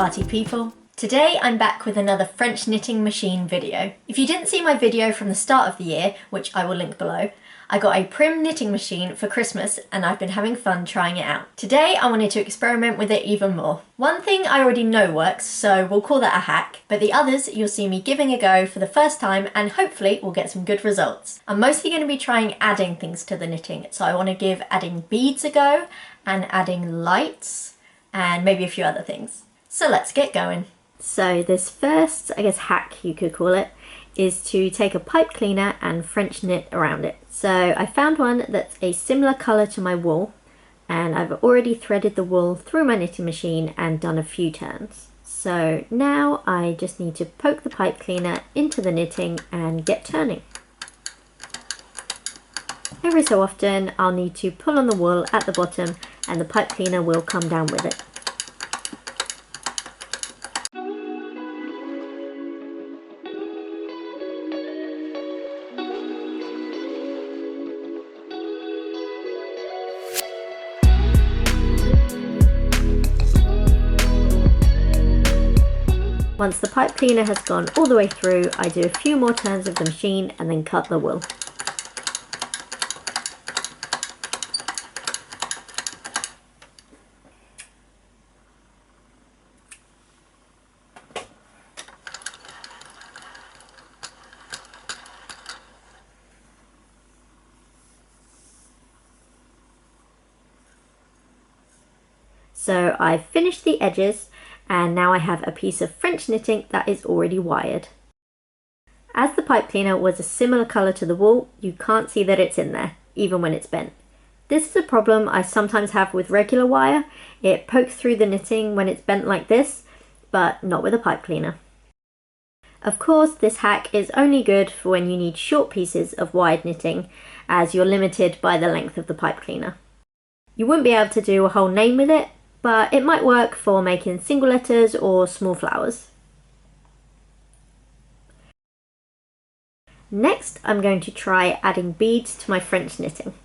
party people! Today I'm back with another French knitting machine video. If you didn't see my video from the start of the year, which I will link below, I got a Prym knitting machine for Christmas and I've been having fun trying it out. Today I wanted to experiment with it even more. One thing I already know works, so we'll call that a hack, but the others you'll see me giving a go for the first time and hopefully we'll get some good results. I'm mostly going to be trying adding things to the knitting, so I want to give adding beads a go and adding lights and maybe a few other things. So let's get going. So this first, I guess, hack you could call it, is to take a pipe cleaner and French knit around it. So I found one that's a similar colour to my wool, and I've already threaded the wool through my knitting machine and done a few turns. So now I just need to poke the pipe cleaner into the knitting and get turning. Every so often I'll need to pull on the wool at the bottom and the pipe cleaner will come down with it. Once the pipe cleaner has gone all the way through, I do a few more turns of the machine and then cut the wool. So I've finished the edges and now I have a piece of French knitting that is already wired. As the pipe cleaner was a similar colour to the wool, you can't see that it's in there, even when it's bent. This is a problem I sometimes have with regular wire. It pokes through the knitting when it's bent like this, but not with a pipe cleaner. Of course, this hack is only good for when you need short pieces of wired knitting, as you're limited by the length of the pipe cleaner. You wouldn't be able to do a whole name with it, but it might work for making single letters or small flowers. Next, I'm going to try adding beads to my French knitting.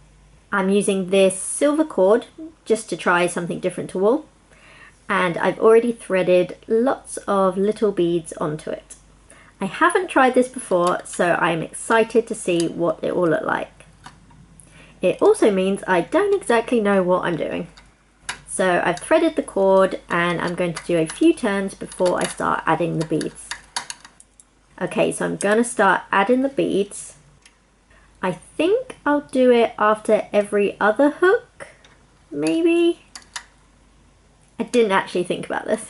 I'm using this silver cord just to try something different to wool, and I've already threaded lots of little beads onto it. I haven't tried this before, so I'm excited to see what it will look like. It also means I don't exactly know what I'm doing. So I've threaded the cord and I'm going to do a few turns before I start adding the beads. Okay, so I'm going to start adding the beads. I think I'll do it after every other hook, maybe? I didn't actually think about this.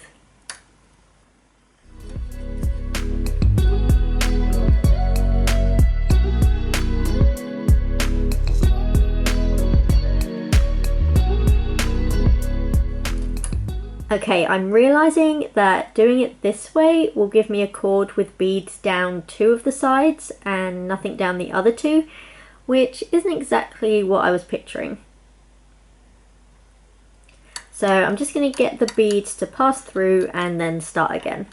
Okay, I'm realising that doing it this way will give me a cord with beads down two of the sides and nothing down the other two, which isn't exactly what I was picturing. So I'm just going to get the beads to pass through and then start again.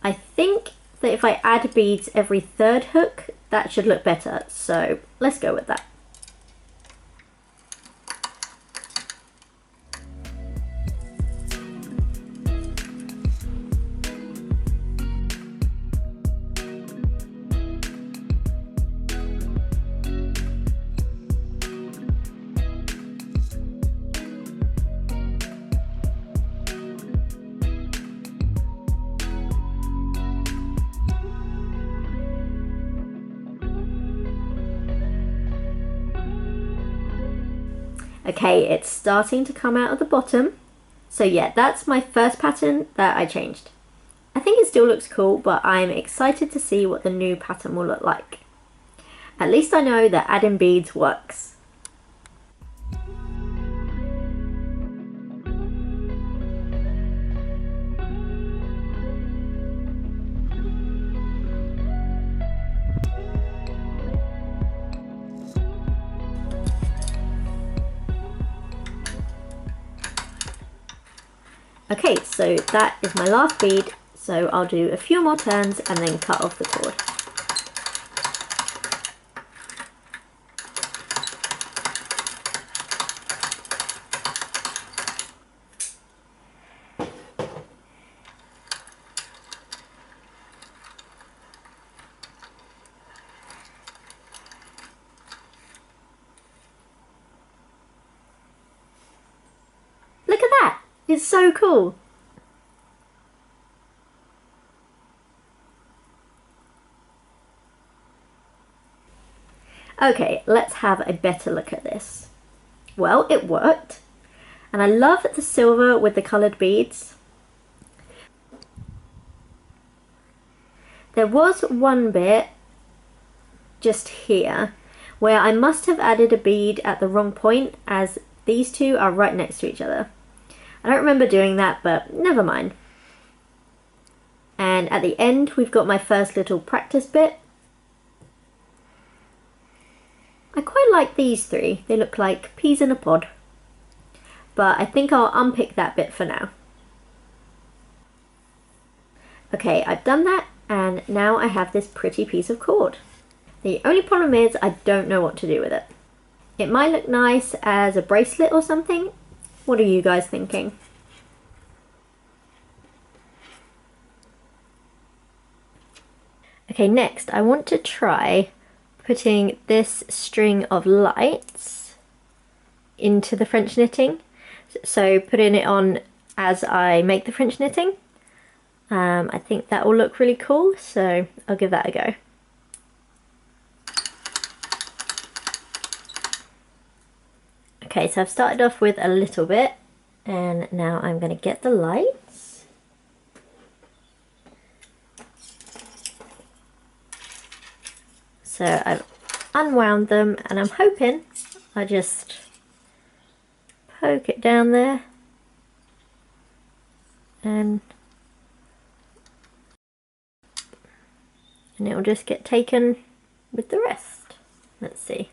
I think that if I add beads every third hook, that should look better, so let's go with that. Okay, it's starting to come out of the bottom. So yeah, that's my first pattern that I changed. I think it still looks cool, but I'm excited to see what the new pattern will look like. At least I know that adding beads works. Okay, so that is my last bead, so I'll do a few more turns and then cut off the cord. Look at that! It's so cool! Okay, let's have a better look at this. Well, it worked. And I love the silver with the coloured beads. There was one bit just here where I must have added a bead at the wrong point, as these two are right next to each other. I don't remember doing that, but never mind. And at the end we've got my first little practice bit. I quite like these three, they look like peas in a pod. But I think I'll unpick that bit for now. Okay, I've done that, and now I have this pretty piece of cord. The only problem is I don't know what to do with it. It might look nice as a bracelet or something. What are you guys thinking? Okay, next I want to try putting this string of lights into the French knitting. So putting it on as I make the French knitting. I think that will look really cool, so I'll give that a go. Okay, so I've started off with a little bit, and now I'm going to get the lights. So I've unwound them, and I'm hoping I just poke it down there and it'll just get taken with the rest. Let's see.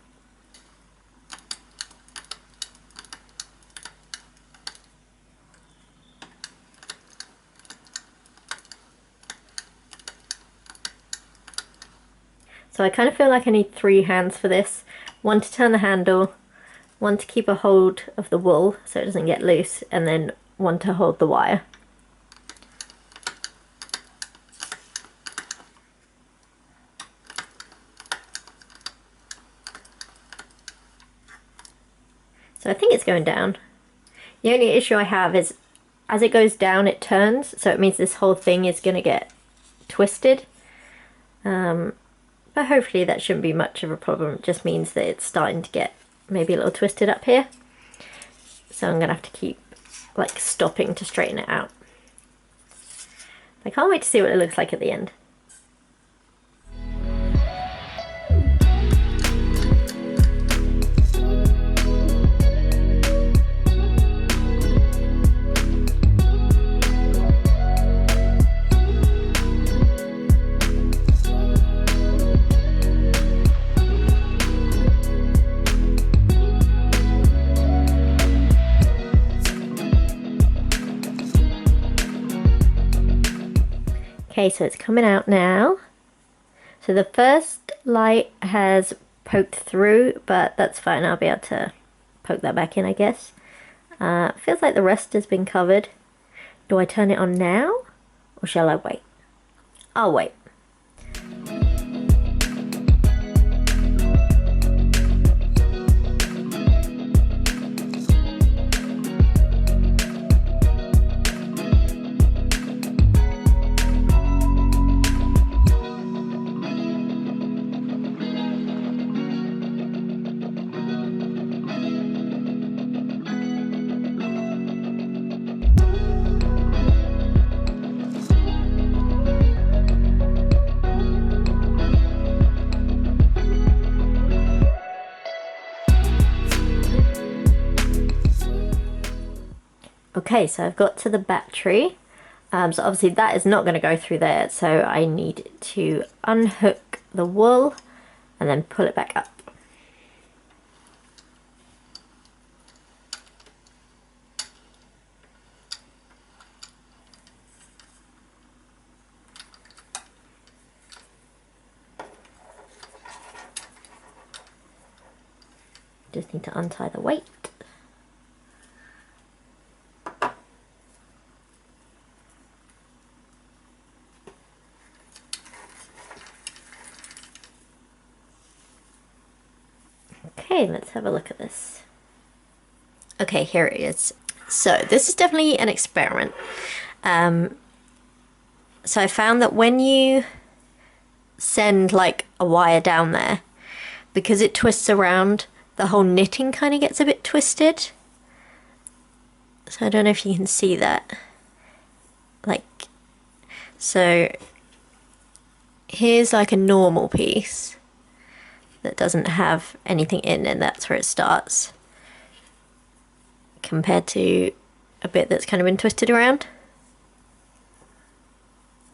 So I kind of feel like I need 3 hands for this. One to turn the handle, one to keep a hold of the wool so it doesn't get loose, and then one to hold the wire. So I think it's going down. The only issue I have is as it goes down it turns, so it means this whole thing is going to get twisted. But hopefully that shouldn't be much of a problem. It just means that it's starting to get maybe a little twisted up here. So I'm going to have to keep like stopping to straighten it out. I can't wait to see what it looks like at the end. Okay, so it's coming out now. So the first light has poked through, but that's fine. I'll be able to poke that back in, I guess. Feels like the rest has been covered. Do I turn it on now, or shall I wait? I'll wait. Okay, so I've got to the battery. So obviously that is not going to go through there, so I need to unhook the wool and then pull it back up. Just need to untie the weight. Okay, let's have a look at this. Okay, here it is. So this is definitely an experiment. So I found that when you send like a wire down there, because it twists around, the whole knitting kind of gets a bit twisted. So I don't know if you can see that. Like, so here's like a normal piece that doesn't have anything in, and that's where it starts, compared to a bit that's kind of been twisted around.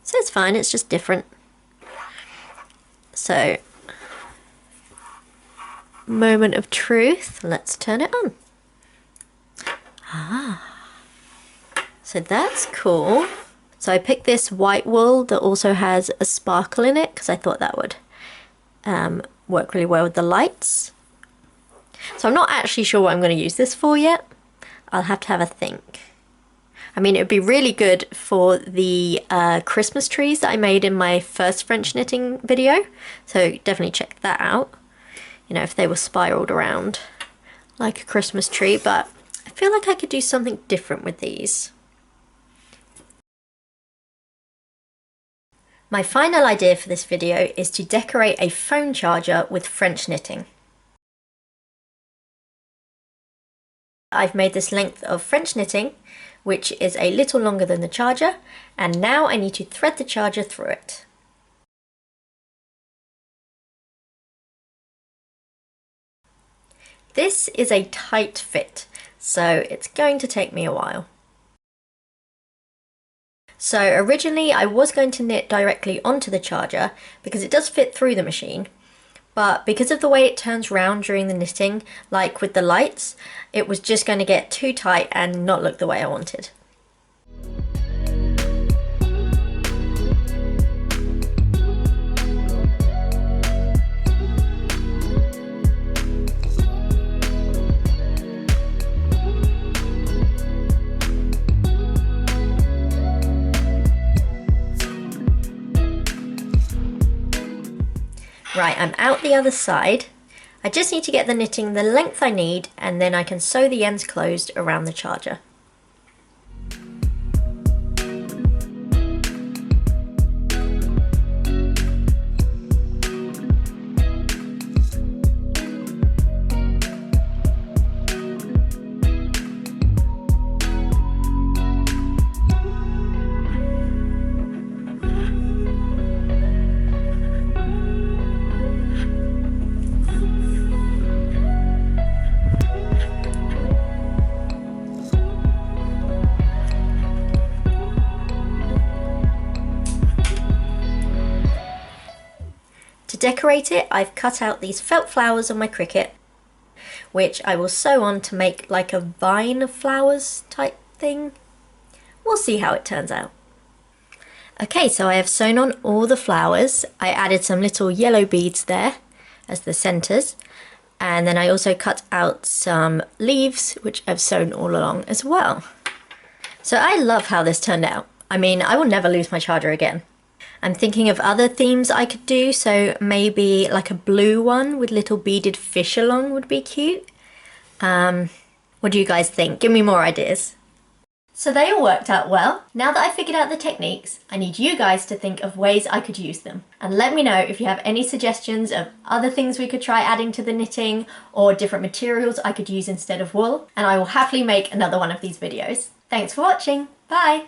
So it's fine, it's just different. So, moment of truth, let's turn it on. So that's cool. So I picked this white wool that also has a sparkle in it because I thought that would work really well with the lights. So I'm not actually sure what I'm going to use this for yet. I'll have to have a think. I mean, it would be really good for the Christmas trees that I made in my first French knitting video. So definitely check that out. You know, if they were spiraled around like a Christmas tree, but I feel like I could do something different with these. My final idea for this video is to decorate a phone charger with French knitting. I've made this length of French knitting, which is a little longer than the charger, and now I need to thread the charger through it. This is a tight fit, so it's going to take me a while. So originally I was going to knit directly onto the charger because it does fit through the machine, but because of the way it turns round during the knitting, like with the lights, it was just going to get too tight and not look the way I wanted. Right, I'm out the other side. I just need to get the knitting the length I need, and then I can sew the ends closed around the charger. To decorate it, I've cut out these felt flowers on my Cricut, which I will sew on to make like a vine of flowers type thing. We'll see how it turns out. Okay, so I have sewn on all the flowers. I added some little yellow beads there as the centers, and then I also cut out some leaves, which I've sewn all along as well. So I love how this turned out. I mean, I will never lose my charger again. I'm thinking of other themes I could do, so maybe like a blue one with little beaded fish along would be cute. What do you guys think? Give me more ideas. So they all worked out well. Now that I've figured out the techniques, I need you guys to think of ways I could use them. And let me know if you have any suggestions of other things we could try adding to the knitting, or different materials I could use instead of wool, and I will happily make another one of these videos. Thanks for watching. Bye!